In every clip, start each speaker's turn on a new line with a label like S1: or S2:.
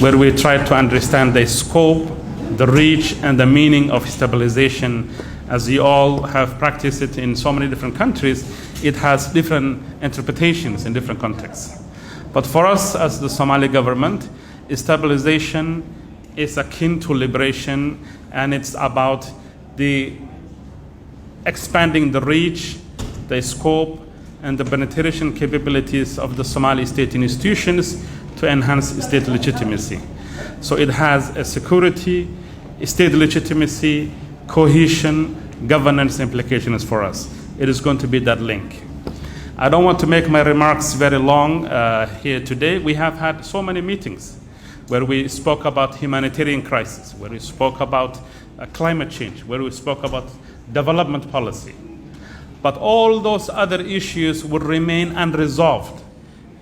S1: where we try to understand the scope, the reach, and the meaning of stabilization. As you all have practiced it in so many different countries, it has different interpretations in different contexts. But for us as the Somali government, stabilization is akin to liberation, and it's about the expanding the reach, the scope, and the penetration capabilities of the Somali state institutions to enhance state legitimacy. So it has a security, state legitimacy, cohesion, governance implications for us. It is going to be that link. I don't want to make my remarks very long here today. We have had so many meetings where we spoke about humanitarian crisis, where we spoke about climate change, where we spoke about development policy. But all those other issues will remain unresolved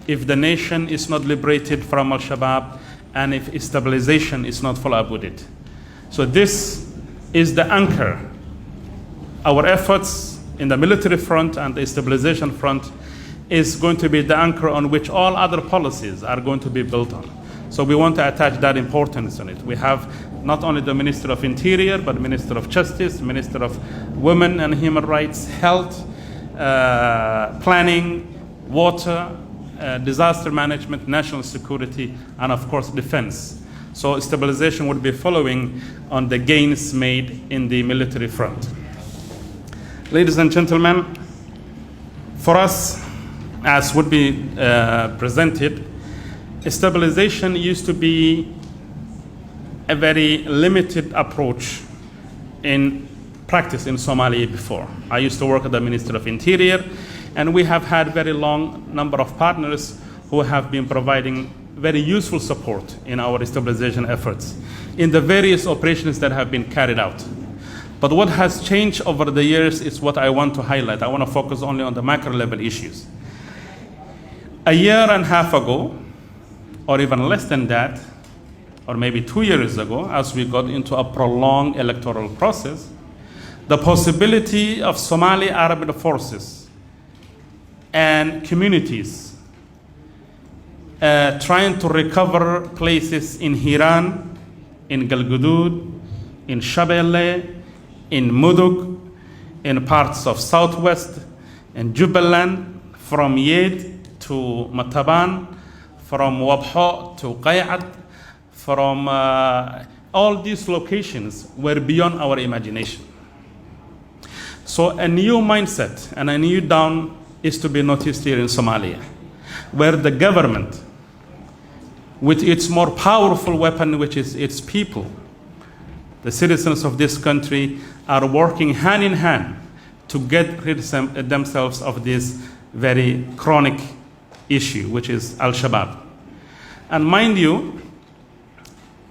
S1: if the nation is not liberated from Al-Shabaab and if stabilization is not followed up with it. So this is the anchor. Our efforts in the military front and the stabilization front is going to be the anchor on which all other policies are going to be built on. So we want to attach that importance on it. We have not only the Minister of Interior, but Minister of Justice, Minister of Women and Human Rights, Health, Planning, Water, Disaster Management, National Security, and of course Defense. So stabilization would be following on the gains made in the military front. Ladies and gentlemen, for us, as would be presented, stabilization used to be a very limited approach in practice in Somalia before. I used to work at the Ministry of Interior, and we have had very long number of partners who have been providing very useful support in our stabilization efforts in the various operations that have been carried out. But what has changed over the years is what I want to highlight. I want to focus only on the macro level issues. A year and a half ago, or even less than that, or maybe 2 years ago, as we got into a prolonged electoral process, the possibility of Somali Arab forces and communities trying to recover places in Hiran, in Galgudud, in Shabelle, in Mudug, in parts of Southwest, in Jubaland, from Yed to Mataban, from Wabho to Qayad, from all these locations were beyond our imagination. So a new mindset and a new dawn is to be noticed here in Somalia, where the government, with its more powerful weapon, which is its people, the citizens of this country, are working hand in hand to get rid themselves of this very chronic issue, which is Al-Shabaab. And mind you,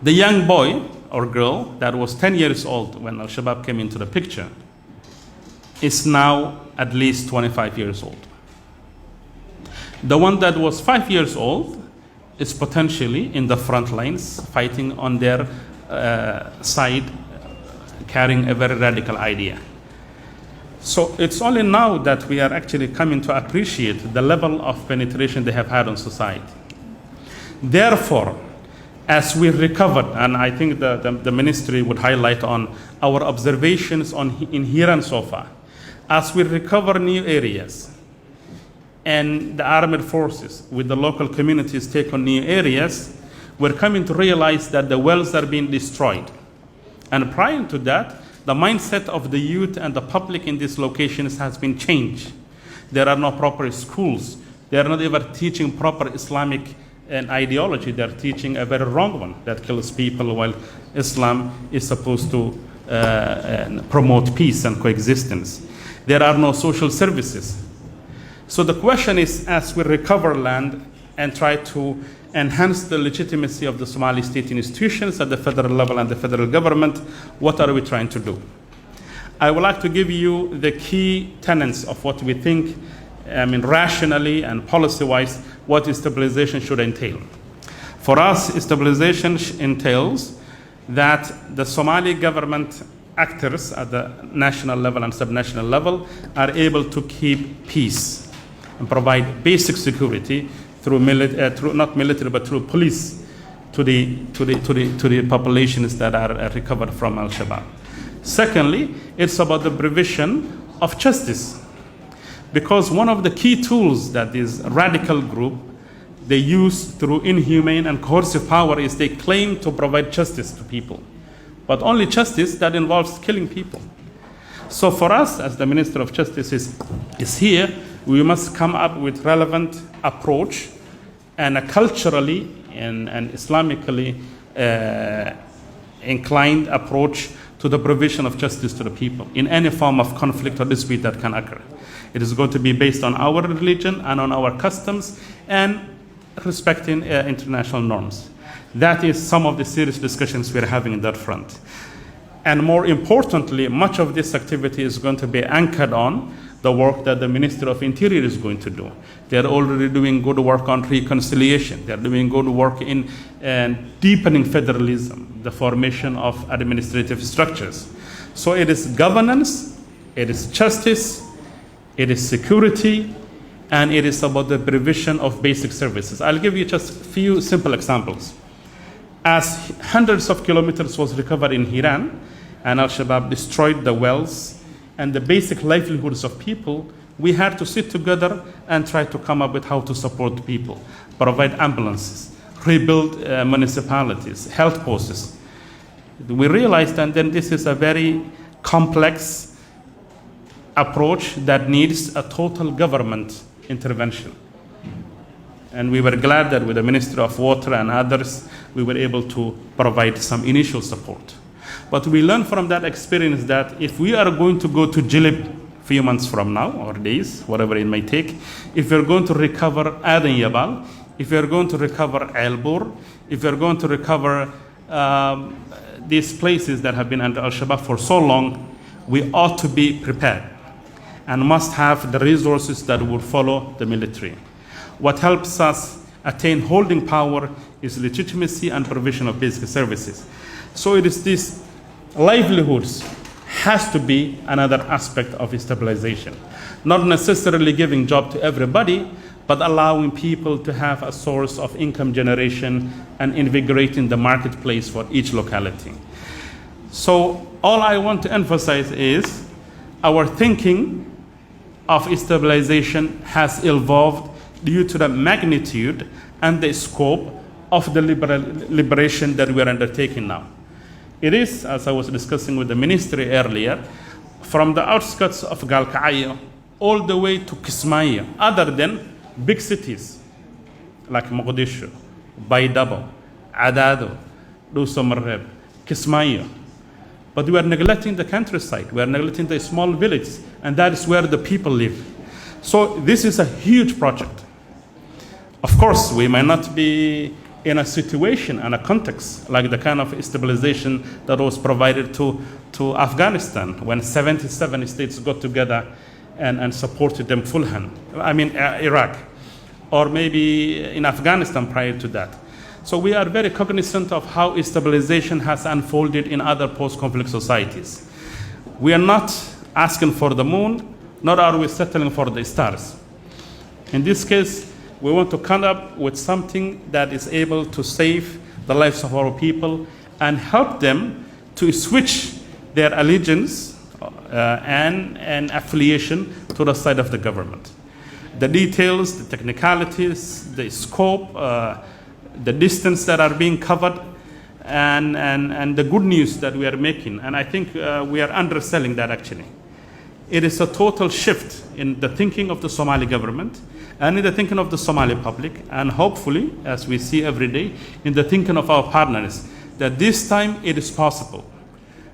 S1: the young boy or girl that was 10 years old when Al-Shabaab came into the picture is now at least 25 years old. The one that was 5 years old is potentially in the front lines fighting on their side, carrying a very radical idea. So it's only now that we are actually coming to appreciate the level of penetration they have had on society. Therefore, as we recovered, and I think the ministry would highlight on our observations in Hiran so far, as we recover new areas and the armed forces with the local communities take on new areas, we're coming to realize that the wells are being destroyed. And prior to that, the mindset of the youth and the public in these locations has been changed. There are no proper schools. They are not even teaching proper Islamic ideology. They're teaching a very wrong one that kills people, while Islam is supposed to promote peace and coexistence. There are no social services. So the question is, as we recover land and try to enhance the legitimacy of the Somali state institutions at the federal level and the federal government, what are we trying to do? I would like to give you the key tenets of what we think, rationally and policy-wise, what stabilization should entail. For us, stabilization entails that the Somali government actors at the national level and subnational level are able to keep peace and provide basic security through not military, but through police, to the populations that are recovered from Al-Shabaab. Secondly, it's about the provision of justice, because one of the key tools that this radical group they use through inhumane and coercive power is they claim to provide justice to people, but only justice that involves killing people. So for us, as the Minister of Justice is here, we must come up with relevant approach and a culturally and Islamically inclined approach to the provision of justice to the people in any form of conflict or dispute that can occur. It is going to be based on our religion and on our customs and respecting international norms. That is some of the serious discussions we're having in that front. And more importantly, much of this activity is going to be anchored on the work that the Minister of Interior is going to do. They're already doing good work on reconciliation. They're doing good work in deepening federalism, the formation of administrative structures. So it is governance, it is justice, it is security, and it is about the provision of basic services. I'll give you just a few simple examples. As hundreds of kilometers was recovered in Iran, and Al-Shabaab destroyed the wells and the basic livelihoods of people, we had to sit together and try to come up with how to support people, provide ambulances, rebuild municipalities, health posts. We realized that then this is a very complex approach that needs a total government intervention. And we were glad that with the Ministry of Water and others, we were able to provide some initial support. But we learned from that experience that if we are going to go to Jilib a few months from now, or days, whatever it may take, if we're going to recover Aden Yabal, if we're going to recover El Bur, if we're going to recover these places that have been under Al-Shabaab for so long, we ought to be prepared and must have the resources that will follow the military. What helps us attain holding power is legitimacy and provision of basic services. So it is this livelihoods has to be another aspect of stabilization. Not necessarily giving job to everybody, but allowing people to have a source of income generation and invigorating the marketplace for each locality. So all I want to emphasize is our thinking of stabilization has evolved due to the magnitude and the scope of the liberation that we are undertaking now. It is, as I was discussing with the ministry earlier, from the outskirts of Galkayo all the way to Kismaiyo, other than big cities like Mogadishu, Baydabo, Adado, Dusomareb, Kismaiyo. But we are neglecting the countryside, we are neglecting the small villages, and that is where the people live. So this is a huge project. Of course, we might not be in a situation and a context like the kind of stabilization that was provided to Afghanistan when 77 states got together and supported them full hand. I mean, Iraq, or maybe in Afghanistan prior to that. So we are very cognizant of how stabilization has unfolded in other post-conflict societies. We are not asking for the moon, nor are we settling for the stars. In this case, we want to come up with something that is able to save the lives of our people and help them to switch their allegiance and affiliation to the side of the government. The details, the technicalities, the scope, the distance that are being covered, and the good news that we are making. And I think we are underselling that actually. It is a total shift in the thinking of the Somali government and in the thinking of the Somali public, and hopefully, as we see every day, in the thinking of our partners, that this time it is possible.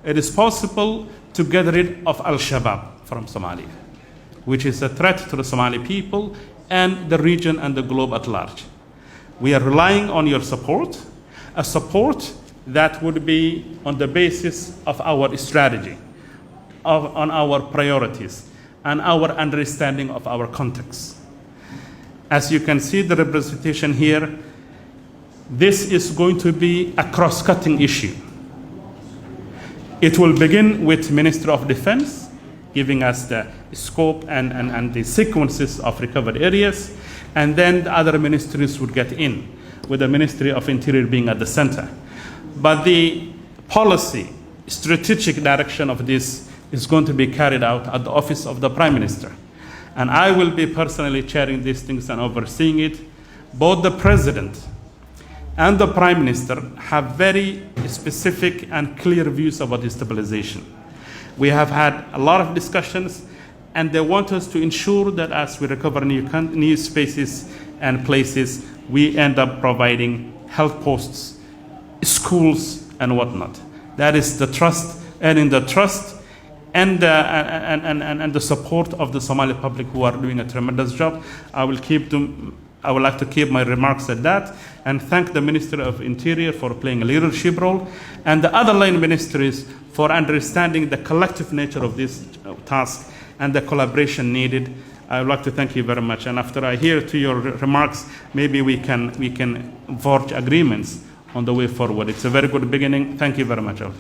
S1: It is possible to get rid of Al-Shabaab from Somalia, which is a threat to the Somali people and the region and the globe at large. We are relying on your support, a support that would be on the basis of our strategy, on our priorities, and our understanding of our context. As you can see the representation here, this is going to be a cross-cutting issue. It will begin with Ministry of Defense, giving us the scope and the sequences of recovered areas, and then the other ministries would get in. with the Ministry of Interior being at the center. But the policy, strategic direction of this is going to be carried out at the office of the Prime Minister. And I will be personally chairing these things and overseeing it. Both the President and the Prime Minister have very specific and clear views about destabilization. We have had a lot of discussions, and they want us to ensure that as we recover new spaces and places, we end up providing health posts, schools, and whatnot. That is the trust, and in the trust and the support of the Somali public, who are doing a tremendous job. I would like to keep my remarks at that and thank the Ministry of Interior for playing a leadership role and the other line ministries for understanding the collective nature of this task and the collaboration needed. I would like to thank you very much. And after I hear to your remarks, maybe we can forge agreements on the way forward. It's a very good beginning. Thank you very much all.